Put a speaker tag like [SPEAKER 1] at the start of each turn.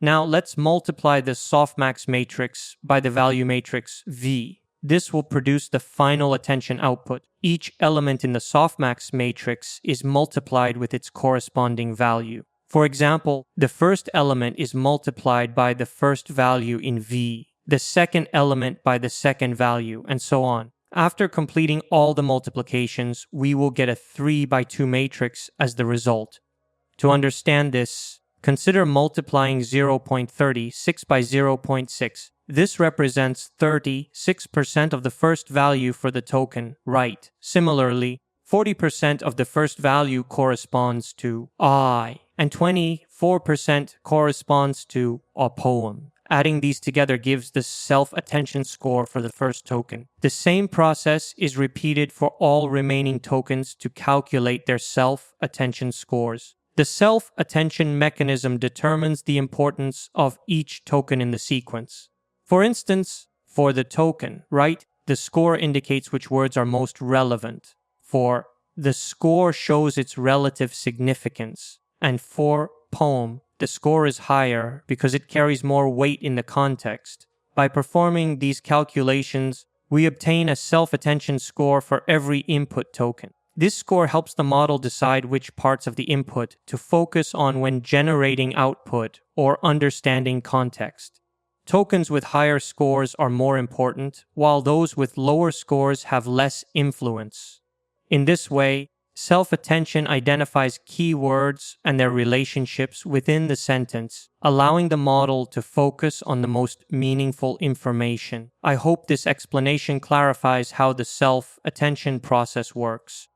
[SPEAKER 1] Now let's multiply the softmax matrix by the value matrix V. This will produce the final attention output. Each element in the softmax matrix is multiplied with its corresponding value. For example, the first element is multiplied by the first value in V, the second element by the second value, and so on. After completing all the multiplications, we will get a 3 by 2 matrix as the result. To understand this, consider multiplying 0.36 by 0.6. This represents 36% of the first value for the token, right? Similarly, 40% of the first value corresponds to I, and 24% corresponds to a poem. Adding these together gives the self-attention score for the first token. The same process is repeated for all remaining tokens to calculate their self-attention scores. The self-attention mechanism determines the importance of each token in the sequence. For instance, for the token, right, the score indicates which words are most relevant. For the score shows its relative significance. And for poem, the score is higher because it carries more weight in the context. By performing these calculations, we obtain a self-attention score for every input token. This score helps the model decide which parts of the input to focus on when generating output or understanding context. Tokens with higher scores are more important, while those with lower scores have less influence. In this way, self-attention identifies keywords and their relationships within the sentence, allowing the model to focus on the most meaningful information. I hope this explanation clarifies how the self-attention process works.